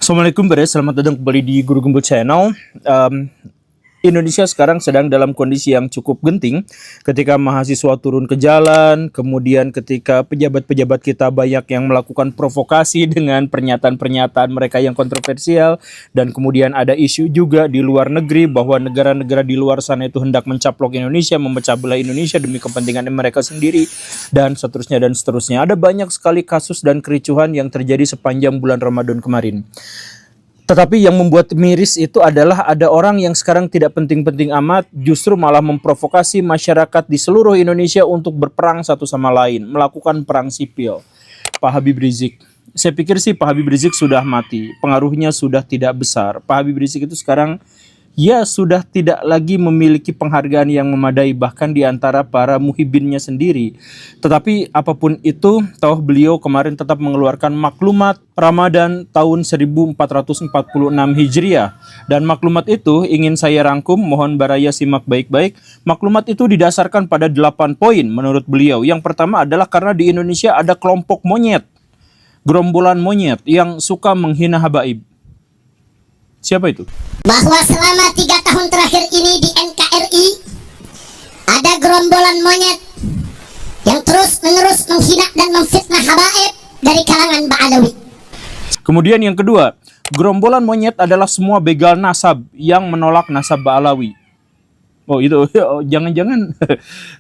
Assalamualaikum selamat datang kembali di Guru Gembul Channel. Indonesia sekarang sedang dalam kondisi yang cukup genting ketika mahasiswa turun ke jalan, kemudian ketika pejabat-pejabat kita banyak yang melakukan provokasi dengan pernyataan-pernyataan mereka yang kontroversial, dan kemudian ada isu juga di luar negeri bahwa negara-negara di luar sana itu hendak mencaplok Indonesia, memecah belah Indonesia demi kepentingan mereka sendiri, dan seterusnya dan seterusnya. Ada banyak sekali kasus dan kericuhan yang terjadi sepanjang bulan Ramadan kemarin. Tetapi yang membuat miris itu adalah ada orang yang sekarang tidak penting-penting amat, justru malah memprovokasi masyarakat di seluruh Indonesia untuk berperang satu sama lain, melakukan perang sipil. Pak Habib Rizik, saya pikir sih Pak Habib Rizik sudah mati, pengaruhnya sudah tidak besar. Pak Habib Rizik itu sekarang ya sudah tidak lagi memiliki penghargaan yang memadai bahkan di antara para muhibinnya sendiri. Tetapi apapun itu, toh beliau kemarin tetap mengeluarkan maklumat Ramadan tahun 1446 Hijriah. Dan maklumat itu ingin saya rangkum, mohon baraya simak baik-baik. Maklumat itu didasarkan pada 8 poin menurut beliau. Yang pertama adalah karena di Indonesia ada kelompok monyet, gerombolan monyet yang suka menghina habaib. Siapa itu? Bahwa selama 3 tahun terakhir ini di NKRI ada gerombolan monyet yang terus-menerus menghina dan memfitnah habaib dari kalangan Ba'alawi. Kemudian yang kedua, gerombolan monyet adalah semua begal nasab yang menolak nasab Ba'alawi. Oh itu, jangan-jangan.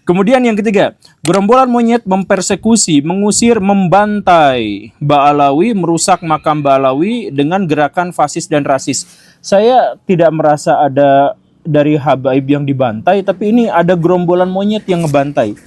Kemudian yang ketiga, gerombolan monyet mempersekusi, mengusir, membantai Ba'alawi, merusak makam Ba'alawi dengan gerakan fasis dan rasis. Saya tidak merasa ada dari habaib yang dibantai, tapi ini ada gerombolan monyet yang ngebantai.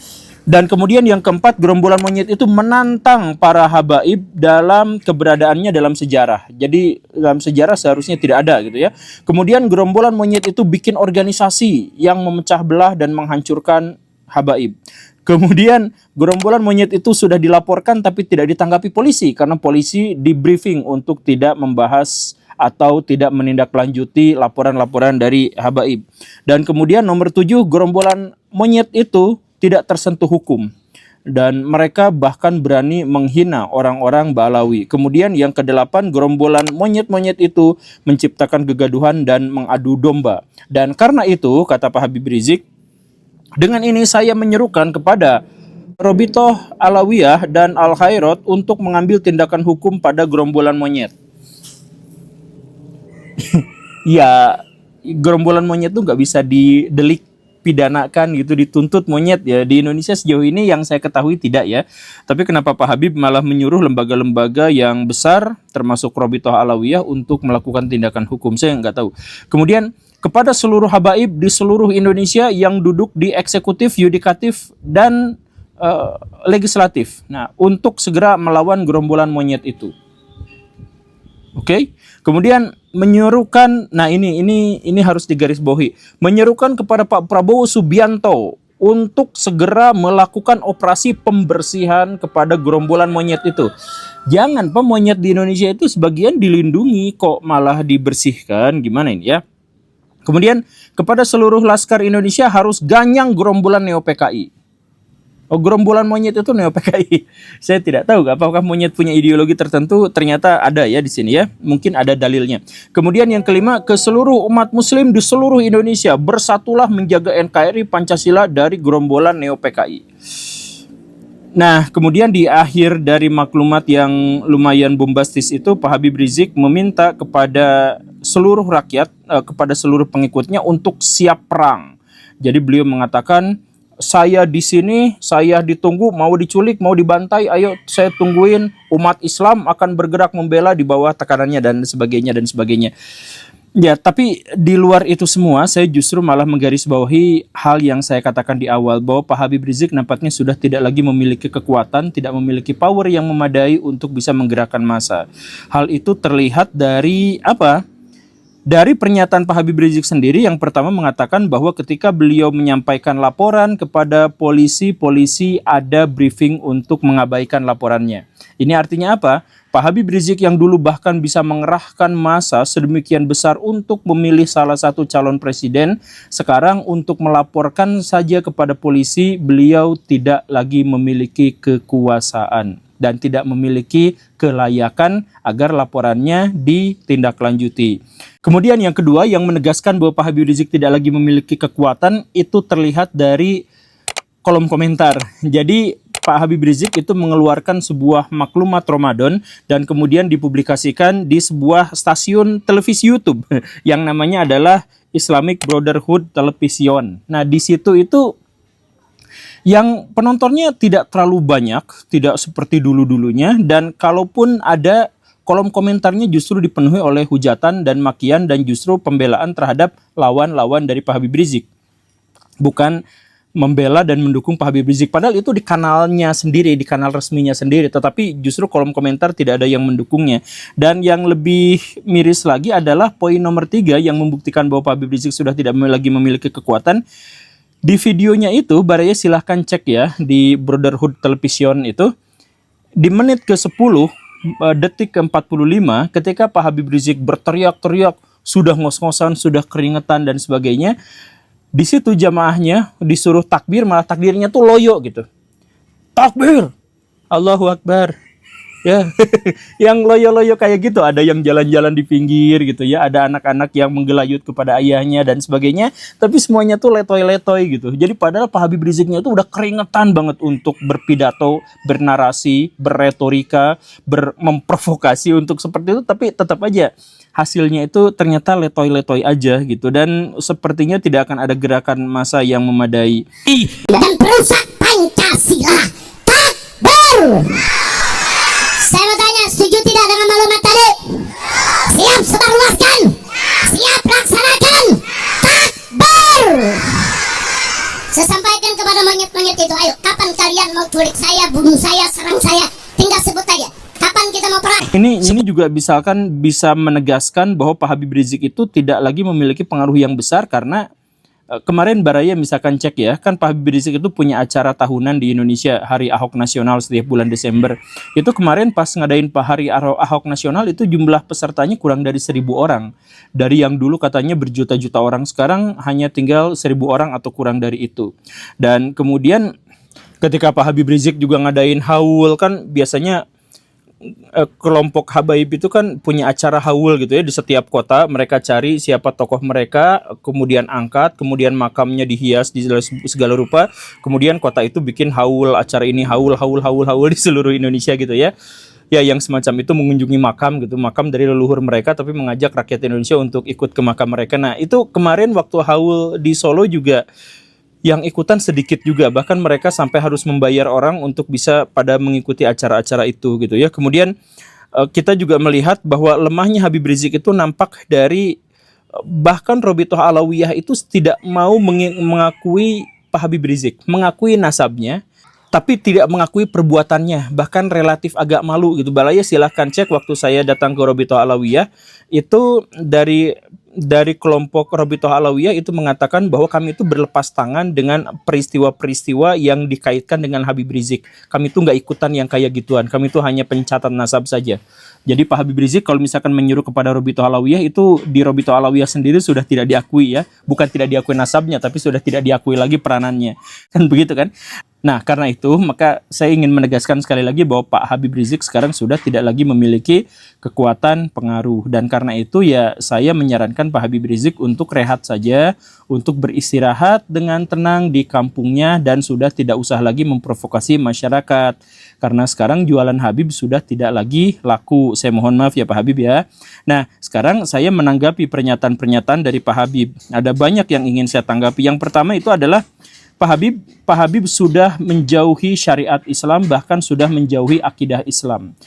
Dan kemudian yang keempat, gerombolan monyet itu menantang para habaib dalam keberadaannya dalam sejarah. Jadi dalam sejarah seharusnya tidak ada gitu ya. Kemudian gerombolan monyet itu bikin organisasi yang memecah belah dan menghancurkan habaib. Kemudian gerombolan monyet itu sudah dilaporkan tapi tidak ditanggapi polisi karena polisi di briefing untuk tidak membahas atau tidak menindaklanjuti laporan-laporan dari habaib. Dan kemudian nomor 7, gerombolan monyet itu tidak tersentuh hukum dan mereka bahkan berani menghina orang-orang Ba'alawi. Kemudian yang ke-8, gerombolan monyet-monyet itu menciptakan kegaduhan dan mengadu domba. Dan karena itu, kata Pak Habib Rizik, dengan ini saya menyerukan kepada Robitoh Alawiyah dan Al Khairat untuk mengambil tindakan hukum pada gerombolan monyet. Ya, gerombolan monyet itu nggak bisa didelik pidanakan gitu, dituntut monyet ya. Di Indonesia sejauh ini yang saya ketahui tidak ya. Tapi kenapa Pak Habib malah menyuruh lembaga-lembaga yang besar termasuk Robitoh Alawiyah untuk melakukan tindakan hukum, saya nggak tahu. Kemudian kepada seluruh habaib di seluruh Indonesia yang duduk di eksekutif, yudikatif dan legislatif. Nah, untuk segera melawan gerombolan monyet itu. Oke. Kemudian menyerukan, nah ini harus digarisbawahi, menyerukan kepada Pak Prabowo Subianto untuk segera melakukan operasi pembersihan kepada gerombolan monyet itu. Jangan, Pak, monyet di Indonesia itu sebagian dilindungi kok malah dibersihkan, gimana ini ya? Kemudian kepada seluruh laskar Indonesia harus ganyang gerombolan Neo PKI. Oh, gerombolan monyet itu Neo PKI. Saya tidak tahu apakah monyet punya ideologi tertentu, ternyata ada ya di sini ya. Mungkin ada dalilnya. Kemudian yang kelima, ke seluruh umat muslim di seluruh Indonesia bersatulah menjaga NKRI Pancasila dari gerombolan Neo PKI. Nah, kemudian di akhir dari maklumat yang lumayan bombastis itu, Pak Habib Rizik meminta kepada seluruh rakyat, kepada seluruh pengikutnya untuk siap perang. Jadi beliau mengatakan, saya di sini, saya ditunggu, mau diculik, mau dibantai, ayo saya tungguin, umat Islam akan bergerak membela di bawah tekanannya dan sebagainya dan sebagainya. Ya, tapi di luar itu semua, saya justru malah menggarisbawahi hal yang saya katakan di awal, bahwa Pak Habib Rizik nampaknya sudah tidak lagi memiliki kekuatan, tidak memiliki power yang memadai untuk bisa menggerakkan massa. Hal itu terlihat dari apa? Dari pernyataan Pak Habib Rizik sendiri yang pertama mengatakan bahwa ketika beliau menyampaikan laporan kepada polisi, polisi ada briefing untuk mengabaikan laporannya. Ini artinya apa? Pak Habib Rizik yang dulu bahkan bisa mengerahkan massa sedemikian besar untuk memilih salah satu calon presiden, sekarang untuk melaporkan saja kepada polisi, beliau tidak lagi memiliki kekuasaan. dan tidak memiliki kelayakan agar laporannya ditindaklanjuti. Kemudian yang kedua yang menegaskan bahwa Pak Habib Rizik tidak lagi memiliki kekuatan itu terlihat dari kolom komentar. Jadi Pak Habib Rizik itu mengeluarkan sebuah maklumat Ramadan dan kemudian dipublikasikan di sebuah stasiun televisi YouTube yang namanya adalah Islamic Brotherhood Television. Nah, di situ itu yang penontonnya tidak terlalu banyak, tidak seperti dulu-dulunya, dan kalaupun ada, kolom komentarnya justru dipenuhi oleh hujatan dan makian dan justru pembelaan terhadap lawan-lawan dari Pak Habib Rizik. Bukan membela dan mendukung Pak Habib Rizik, padahal itu di kanalnya sendiri, di kanal resminya sendiri, tetapi justru kolom komentar tidak ada yang mendukungnya. Dan yang lebih miris lagi adalah poin nomor 3 yang membuktikan bahwa Pak Habib Rizik sudah tidak lagi memiliki kekuatan. Di videonya itu, Baraya silahkan cek ya, di Brotherhood Television itu, di menit ke-10, detik ke-45, ketika Pak Habib Rizik berteriak-teriak, sudah ngos-ngosan, sudah keringetan, dan sebagainya, di situ jamaahnya disuruh takbir, malah takbirnya tuh loyo gitu. Takbir! Allahu Akbar! Ya, yang loyo-loyo kayak gitu, ada yang jalan-jalan di pinggir gitu ya, ada anak-anak yang menggelayut kepada ayahnya dan sebagainya, tapi semuanya tuh letoy-letoy gitu. Jadi padahal Pak Habib Riziknya itu udah keringetan banget untuk berpidato, bernarasi, berretorika, memprovokasi untuk seperti itu, tapi tetap aja hasilnya itu ternyata letoy-letoy aja gitu, dan sepertinya tidak akan ada gerakan massa yang memadai. Dan perusak Pancasila. Takbir! Saya mau tanya, setuju tidak dengan maklumat tadi? Siap sebarluaskan? Siap laksanakan? Takbir! Saya sampaikan kepada monyet-monyet itu, ayo, kapan kalian mau culik saya, bunuh saya, serang saya? Tinggal sebut aja. Kapan kita mau perang? Ini juga bisa menegaskan bahwa Pak Habib Rizik itu tidak lagi memiliki pengaruh yang besar karena kemarin Baraya misalkan cek ya, kan Pak Habib Rizik itu punya acara tahunan di Indonesia, Hari Ahok Nasional setiap bulan Desember. Itu kemarin pas ngadain Pak Hari Ahok Nasional itu jumlah pesertanya kurang dari 1.000 orang. Dari yang dulu katanya berjuta-juta orang, sekarang hanya tinggal 1.000 orang atau kurang dari itu. Dan kemudian ketika Pak Habib Rizik juga ngadain haul, kan biasanya kelompok habaib itu kan punya acara haul gitu ya, di setiap kota mereka cari siapa tokoh mereka, kemudian angkat, kemudian makamnya dihias di segala rupa, kemudian kota itu bikin haul, acara ini haul di seluruh Indonesia gitu ya. Ya, yang semacam itu mengunjungi makam gitu, makam dari leluhur mereka, tapi mengajak rakyat Indonesia untuk ikut ke makam mereka. Nah, itu kemarin waktu haul di Solo juga yang ikutan sedikit juga, bahkan mereka sampai harus membayar orang untuk bisa pada mengikuti acara-acara itu gitu ya. Kemudian kita juga melihat bahwa lemahnya Habib Rizik itu nampak dari bahkan Robitoh Alawiyah itu tidak mau mengakui Pak Habib Rizik, mengakui nasabnya, tapi tidak mengakui perbuatannya, bahkan relatif agak malu gitu. Baraya silahkan cek waktu saya datang ke Robitoh Alawiyah, itu dari kelompok Robitoh Alawiyah itu mengatakan bahwa kami itu berlepas tangan dengan peristiwa-peristiwa yang dikaitkan dengan Habib Rizik. Kami itu nggak ikutan yang kayak gituan, kami itu hanya pencatat nasab saja. Jadi Pak Habib Rizik kalau misalkan menyuruh kepada Robitoh Alawiyah, itu di Robitoh Alawiyah sendiri sudah tidak diakui ya, bukan tidak diakui nasabnya, tapi sudah tidak diakui lagi peranannya, kan begitu kan? Nah, karena itu maka saya ingin menegaskan sekali lagi bahwa Pak Habib Rizik sekarang sudah tidak lagi memiliki kekuatan pengaruh, dan karena itu ya saya menyarankan Pak Habib Rizik untuk rehat saja, untuk beristirahat dengan tenang di kampungnya dan sudah tidak usah lagi memprovokasi masyarakat. Karena sekarang jualan Habib sudah tidak lagi laku. Saya mohon maaf ya Pak Habib ya. Nah, sekarang saya menanggapi pernyataan-pernyataan dari Pak Habib. Ada banyak yang ingin saya tanggapi. Yang pertama itu adalah Pak Habib sudah menjauhi syariat Islam, bahkan sudah menjauhi akidah Islam.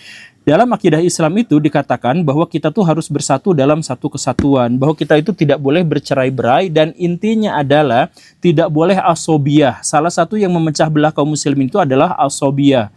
Dalam akidah Islam itu dikatakan bahwa kita tuh harus bersatu dalam satu kesatuan, bahwa kita itu tidak boleh bercerai-berai, dan intinya adalah tidak boleh asobiyah. Salah satu yang memecah belah kaum muslimin itu adalah asobiyah.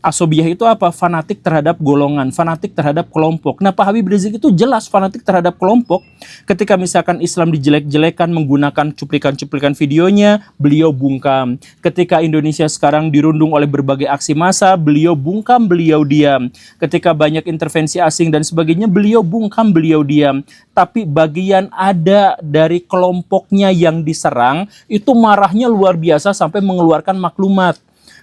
Asobiyah itu apa? Fanatik terhadap golongan, fanatik terhadap kelompok. Nah, Pak Habib Rizik itu jelas fanatik terhadap kelompok. Ketika misalkan Islam dijelek-jelekan menggunakan cuplikan-cuplikan videonya, beliau bungkam. Ketika Indonesia sekarang dirundung oleh berbagai aksi massa, beliau bungkam, beliau diam. Ketika banyak intervensi asing dan sebagainya, beliau bungkam, beliau diam. Tapi bagian ada dari kelompoknya yang diserang, itu marahnya luar biasa sampai mengeluarkan maklumat.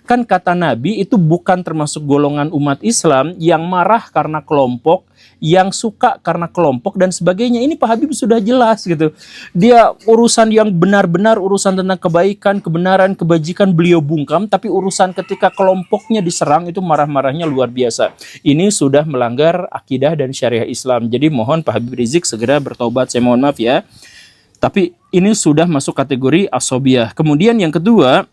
Kan kata Nabi itu bukan termasuk golongan umat Islam yang marah karena kelompok, yang suka karena kelompok dan sebagainya. Ini Pak Habib sudah jelas gitu. Dia urusan yang benar-benar, urusan tentang kebaikan, kebenaran, kebajikan beliau bungkam, tapi urusan ketika kelompoknya diserang itu marah-marahnya luar biasa. Ini sudah melanggar akidah dan syariah Islam. Jadi mohon Pak Habib Rizik segera bertobat. Saya mohon maaf ya. Tapi ini sudah masuk kategori asobiah. Kemudian yang kedua,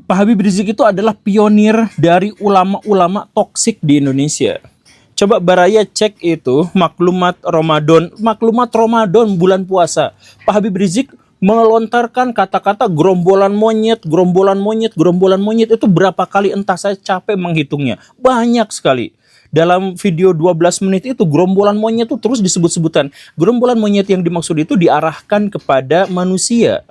Pak Habib Rizik itu adalah pionir dari ulama-ulama toksik di Indonesia. Coba Baraya cek itu maklumat Ramadan bulan puasa. Pak Habib Rizik melontarkan kata-kata gerombolan monyet itu berapa kali entah, saya capek menghitungnya. Banyak sekali. Dalam video 12 menit itu gerombolan monyet itu terus disebut-sebutan. Gerombolan monyet yang dimaksud itu diarahkan kepada manusia.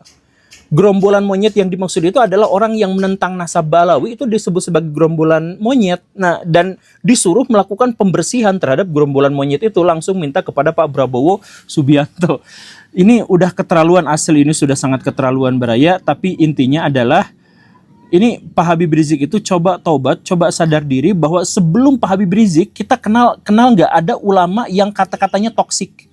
Gerombolan monyet yang dimaksud itu adalah orang yang menentang nasab Balawi, itu disebut sebagai gerombolan monyet. Nah, dan disuruh melakukan pembersihan terhadap gerombolan monyet itu, langsung minta kepada Pak Prabowo Subianto. Ini udah keterlaluan asli, ini sudah sangat keterlaluan Baraya, tapi intinya adalah ini Pak Habib Rizik itu coba taubat, coba sadar diri bahwa sebelum Pak Habib Rizik kita kenal nggak ada ulama yang kata-katanya toksik.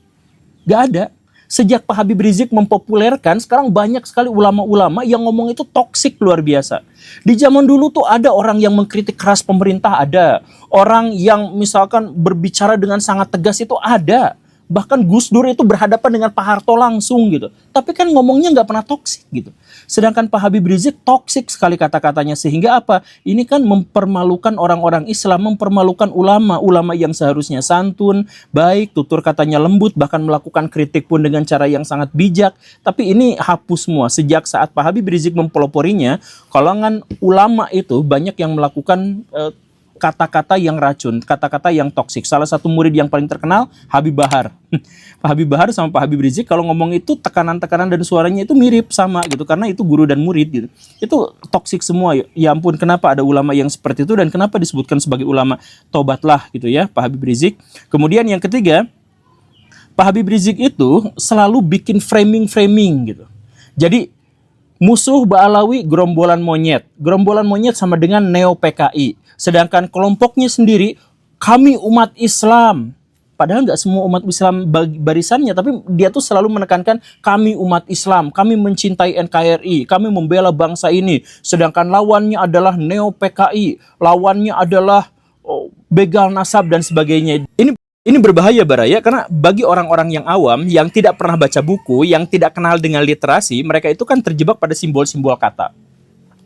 Nggak ada. Sejak Pak Habib Rizik mempopulerkan, sekarang banyak sekali ulama-ulama yang ngomong itu toksik luar biasa. Di zaman dulu tuh ada orang yang mengkritik keras pemerintah, ada. Orang yang misalkan berbicara dengan sangat tegas itu ada. Bahkan Gus Dur itu berhadapan dengan Pak Harto langsung gitu. Tapi kan ngomongnya nggak pernah toksik gitu. Sedangkan Pak Habib Rizik toksik sekali kata-katanya. Sehingga apa? Ini kan mempermalukan orang-orang Islam, mempermalukan ulama yang seharusnya santun, baik, tutur katanya lembut, bahkan melakukan kritik pun dengan cara yang sangat bijak. Tapi ini hapus semua. Sejak saat Pak Habib Rizik mempeloporinya, kalangan ulama itu banyak yang melakukan kata-kata yang racun, kata-kata yang toksik. Salah satu murid yang paling terkenal, Habib Bahar. Pak Habib Bahar sama Pak Habib Rizik kalau ngomong itu tekanan-tekanan dan suaranya itu mirip sama gitu, karena itu guru dan murid gitu. Itu toksik semua. Ya ampun, kenapa ada ulama yang seperti itu dan kenapa disebutkan sebagai ulama? Tobatlah gitu ya Pak Habib Rizik. Kemudian yang ketiga, Pak Habib Rizik itu selalu bikin framing gitu. Jadi musuh Ba'alawi gerombolan monyet. Gerombolan monyet sama dengan Neo PKI. Sedangkan kelompoknya sendiri, kami umat Islam. Padahal nggak semua umat Islam barisannya, tapi dia tuh selalu menekankan kami umat Islam, kami mencintai NKRI, kami membela bangsa ini. Sedangkan lawannya adalah Neo PKI, lawannya adalah begal nasab dan sebagainya. Ini berbahaya Baraya, karena bagi orang-orang yang awam, yang tidak pernah baca buku, yang tidak kenal dengan literasi, mereka itu kan terjebak pada simbol-simbol kata.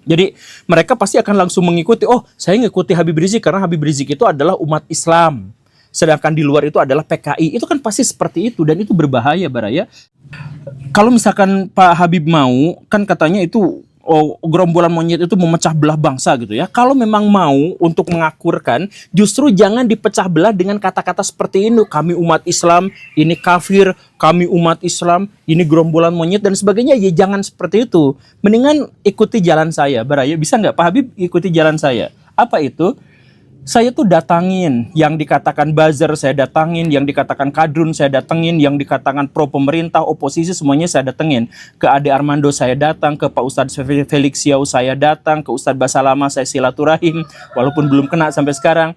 Jadi mereka pasti akan langsung mengikuti, oh saya ngikuti Habib Rizik karena Habib Rizik itu adalah umat Islam. Sedangkan di luar itu adalah PKI. Itu kan pasti seperti itu dan itu berbahaya Baraya. Kalau misalkan Pak Habib mau, kan katanya itu gerombolan monyet itu memecah belah bangsa gitu ya. Kalau memang mau untuk mengakurkan, justru jangan dipecah belah dengan kata-kata seperti ini. Kami umat Islam, ini kafir, kami umat Islam, ini gerombolan monyet dan sebagainya. Ya jangan seperti itu. Mendingan ikuti jalan saya, Baraya. Bisa nggak Pak Habib ikuti jalan saya? Apa itu? Saya tuh datangin yang dikatakan buzzer, saya datangin yang dikatakan kadrun, saya datengin yang dikatakan pro pemerintah, oposisi, semuanya saya datengin. Ke Ade Armando saya datang, ke Pak Ustadz Felix Siau saya datang, ke Ustadz Basalama saya silaturahim, walaupun belum kena sampai sekarang.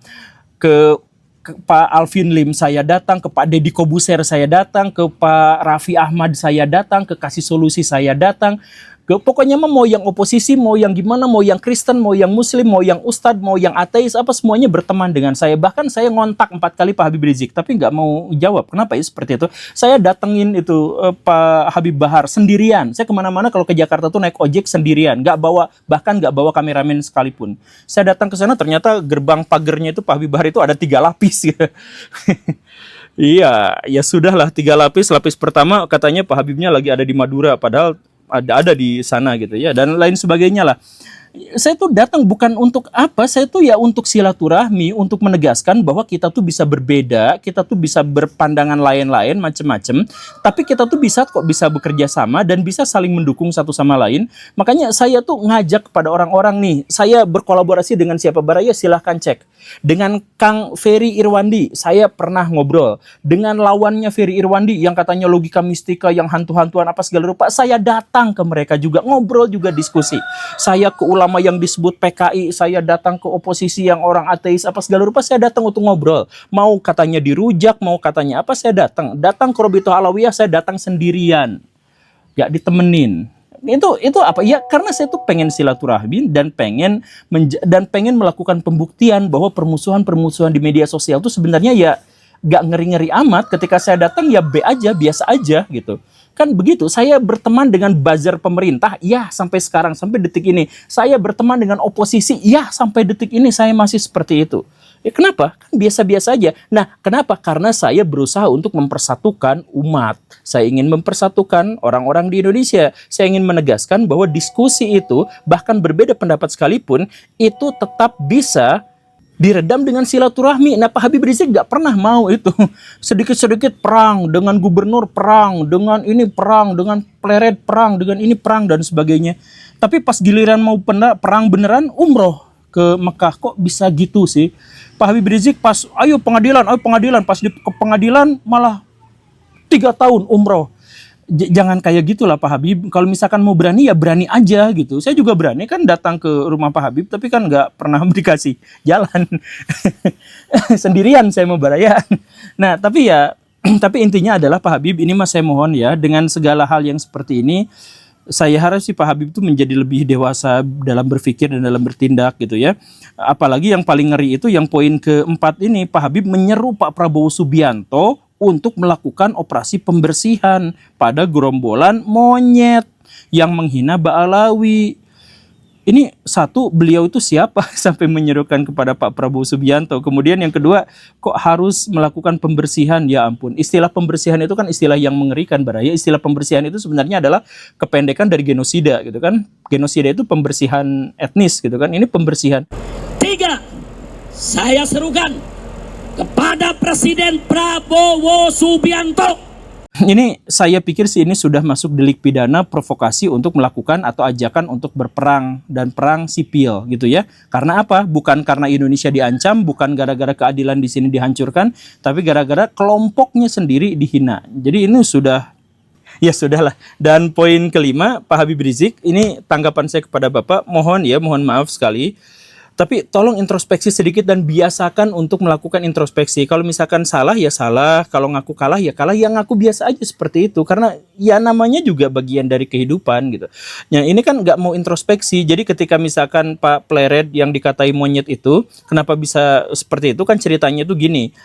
Ke Pak Alvin Lim saya datang, ke Pak Deddy Kobuser saya datang, ke Pak Raffi Ahmad saya datang, ke Kasih Solusi saya datang. Pokoknya mau yang oposisi, mau yang gimana, mau yang Kristen, mau yang Muslim, mau yang Ustadz, mau yang ateis, apa semuanya berteman dengan saya. Bahkan saya ngontak 4 kali Pak Habib Rizik, tapi nggak mau jawab. Kenapa ya seperti itu? Saya datengin itu Pak Habib Bahar sendirian. Saya kemana-mana kalau ke Jakarta tuh naik ojek sendirian, bahkan nggak bawa kameramen sekalipun. Saya datang ke sana ternyata gerbang pagernya itu Pak Habib Bahar itu ada 3 lapis. Gitu. Iya, ya sudahlah 3 lapis. Lapis pertama katanya Pak Habibnya lagi ada di Madura, padahal ada di sana gitu ya, dan lain sebagainya lah. Saya tuh datang bukan untuk apa, saya tuh ya untuk silaturahmi, untuk menegaskan bahwa kita tuh bisa berbeda, kita tuh bisa berpandangan lain-lain macam-macam, tapi kita tuh bisa bekerja sama dan bisa saling mendukung satu sama lain. Makanya saya tuh ngajak kepada orang-orang nih, saya berkolaborasi dengan siapa Baraya, silahkan cek. Dengan Kang Ferry Irwandi, saya pernah ngobrol. Dengan lawannya Ferry Irwandi yang katanya logika mistika, yang hantu-hantuan apa segala rupa, saya datang ke mereka juga, ngobrol juga, diskusi. Saya ke ulama yang disebut PKI, saya datang ke oposisi yang orang ateis apa segala rupa, saya datang untuk ngobrol. Mau katanya dirujak, mau katanya apa, saya datang. Datang ke Robito Alawiyah, saya datang sendirian. Ya ditemenin. Itu apa? Ya karena saya tuh pengen silaturahmi dan pengen melakukan pembuktian bahwa permusuhan-permusuhan di media sosial itu sebenarnya ya gak ngeri-ngeri amat. Ketika saya datang ya biasa aja gitu. Kan begitu, saya berteman dengan buzzer pemerintah, ya sampai sekarang, sampai detik ini. Saya berteman dengan oposisi, ya sampai detik ini saya masih seperti itu. Ya kenapa? Kan biasa-biasa aja. Nah, kenapa? Karena saya berusaha untuk mempersatukan umat. Saya ingin mempersatukan orang-orang di Indonesia. Saya ingin menegaskan bahwa diskusi itu, bahkan berbeda pendapat sekalipun, itu tetap bisa diredam dengan silaturahmi. Nah, Pak Habib Rizik nggak pernah mau itu. Sedikit-sedikit perang, dengan gubernur perang, dengan ini perang, dengan pleret perang, dengan ini perang, dan sebagainya. Tapi pas giliran mau perang beneran, umroh ke Mekah. Kok bisa gitu sih? Pak Habib Rizik pas, ayo pengadilan. Pas di pengadilan malah 3 tahun umroh. Jangan kayak gitulah Pak Habib. Kalau misalkan mau berani ya berani aja gitu. Saya juga berani kan datang ke rumah Pak Habib, tapi kan nggak pernah dikasih jalan. Sendirian saya mau baraya. Nah tapi ya, tapi intinya adalah Pak Habib ini mas saya mohon ya, dengan segala hal yang seperti ini, saya harap si Pak Habib itu menjadi lebih dewasa dalam berpikir dan dalam bertindak gitu ya. Apalagi yang paling ngeri itu yang poin keempat ini, Pak Habib menyeru Pak Prabowo Subianto untuk melakukan operasi pembersihan pada gerombolan monyet yang menghina Ba'alawi. Ini satu, beliau itu siapa sampai menyerukan kepada Pak Prabowo Subianto. Kemudian yang kedua, kok harus melakukan pembersihan? Ya ampun, istilah pembersihan itu kan istilah yang mengerikan baraya. Istilah pembersihan itu sebenarnya adalah kependekan dari genosida gitu kan. Genosida itu pembersihan etnis gitu kan. Ini pembersihan. 3, saya serukan kepada Presiden Prabowo Subianto. Ini saya pikir sih ini sudah masuk delik pidana provokasi untuk melakukan atau ajakan untuk berperang dan perang sipil gitu ya. Karena apa? Bukan karena Indonesia diancam, bukan gara-gara keadilan di sini dihancurkan, tapi gara-gara kelompoknya sendiri dihina. Jadi ini sudah, ya sudahlah. Dan poin kelima, Pak Habib Rizik, ini tanggapan saya kepada Bapak, mohon maaf sekali. Tapi tolong introspeksi sedikit dan biasakan untuk melakukan introspeksi. Kalau misalkan salah ya salah, kalau ngaku kalah ya kalah, ya ngaku biasa aja seperti itu. Karena ya namanya juga bagian dari kehidupan gitu. Nah ini kan nggak mau introspeksi. Jadi ketika misalkan Pak Pleret yang dikatai monyet itu, kenapa bisa seperti itu? Kan ceritanya tuh gini.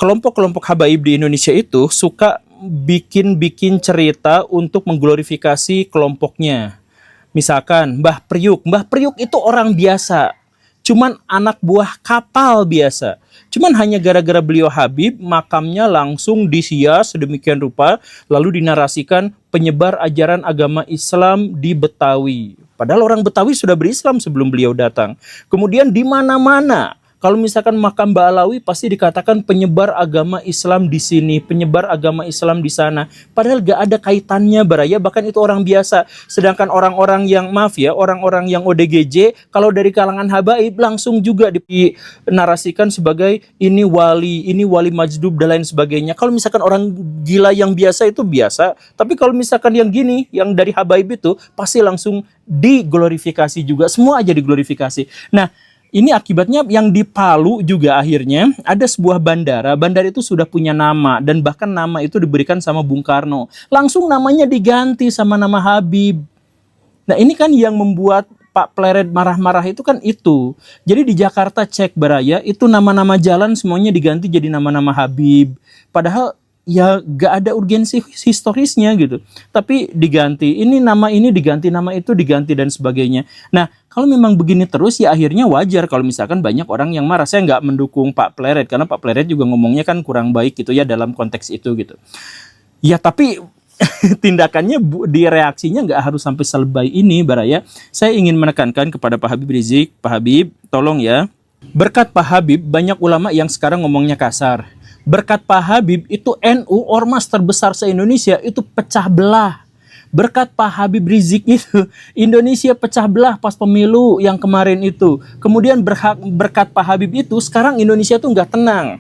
Kelompok-kelompok habaib di Indonesia itu suka bikin cerita untuk mengglorifikasi kelompoknya. Misalkan Mbah Priuk itu orang biasa. Cuman anak buah kapal biasa. Cuman hanya gara-gara beliau Habib, makamnya langsung disias sedemikian rupa, lalu dinarasikan penyebar ajaran agama Islam di Betawi. Padahal orang Betawi sudah berislam sebelum beliau datang. Kemudian di mana-mana, kalau misalkan makam Ba'alawi pasti dikatakan penyebar agama Islam di sini, penyebar agama Islam di sana. Padahal gak ada kaitannya baraya, bahkan itu orang biasa. Sedangkan orang-orang yang orang-orang yang ODGJ, kalau dari kalangan habaib langsung juga dinarasikan sebagai ini wali majdub dan lain sebagainya. Kalau misalkan orang gila yang biasa itu biasa, tapi kalau misalkan yang gini, yang dari habaib itu pasti langsung diglorifikasi juga. Semua aja diglorifikasi. Nah, ini akibatnya yang di Palu juga akhirnya ada sebuah bandara. Bandara itu sudah punya nama dan bahkan nama itu diberikan sama Bung Karno. Langsung namanya diganti sama nama Habib. Nah ini kan yang membuat Pak Pleret marah-marah itu kan itu. Jadi di Jakarta cek baraya itu nama-nama jalan semuanya diganti jadi nama-nama Habib. Padahal ya gak ada urgensi historisnya gitu. Tapi diganti, ini diganti, nama itu diganti dan sebagainya. Nah kalau memang begini terus ya akhirnya wajar kalau misalkan banyak orang yang marah. Saya nggak mendukung Pak Pleret karena Pak Pleret juga ngomongnya kan kurang baik gitu ya dalam konteks itu gitu. Ya tapi tindakannya di reaksinya nggak harus sampai selebay ini baraya. Saya ingin menekankan kepada Pak Habib Rizik, Pak Habib tolong ya. Berkat Pak Habib banyak ulama yang sekarang ngomongnya kasar. Berkat Pak Habib itu NU ormas terbesar se-Indonesia itu pecah belah. Berkat Pak Habib Rizik itu Indonesia pecah belah pas pemilu yang kemarin itu. Kemudian berkat Pak Habib itu sekarang Indonesia tuh nggak tenang.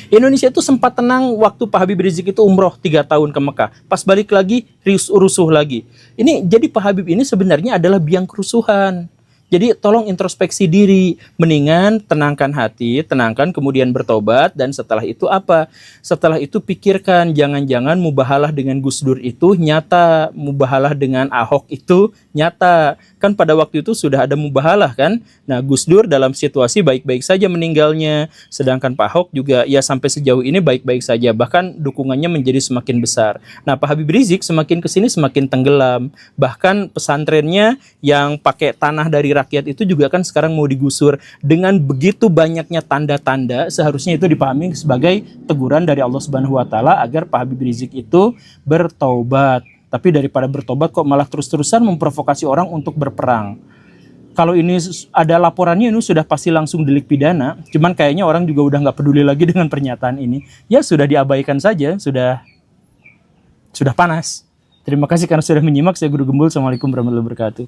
Indonesia itu sempat tenang waktu Pak Habib Rizik itu umroh 3 tahun ke Mekah. Pas balik lagi rusuh lagi. Ini jadi Pak Habib ini sebenarnya adalah biang kerusuhan. Jadi tolong introspeksi diri, mendingan tenangkan hati, tenangkan kemudian bertobat, dan setelah itu apa? Setelah itu pikirkan, jangan-jangan mubahalah dengan Gus Dur itu nyata, mubahalah dengan Ahok itu nyata. Kan pada waktu itu sudah ada mubahalah kan? Nah, Gus Dur dalam situasi baik-baik saja meninggalnya, sedangkan Pak Ahok juga ya sampai sejauh ini baik-baik saja, bahkan dukungannya menjadi semakin besar. Nah, Pak Habib Rizik semakin kesini semakin tenggelam, bahkan pesantrennya yang pakai tanah dari rakyat itu juga kan sekarang mau digusur. Dengan begitu banyaknya tanda-tanda, seharusnya itu dipahami sebagai teguran dari Allah Subhanahu wa taala agar Pak Habib Rizik itu bertaubat. Tapi daripada bertobat kok malah terus-terusan memprovokasi orang untuk berperang. Kalau ini ada laporannya, ini sudah pasti langsung delik pidana. Cuman kayaknya orang juga udah nggak peduli lagi dengan pernyataan ini. Ya sudah diabaikan saja, sudah panas. Terima kasih karena sudah menyimak. Saya Guru Gembul. Assalamualaikum warahmatullahi wabarakatuh.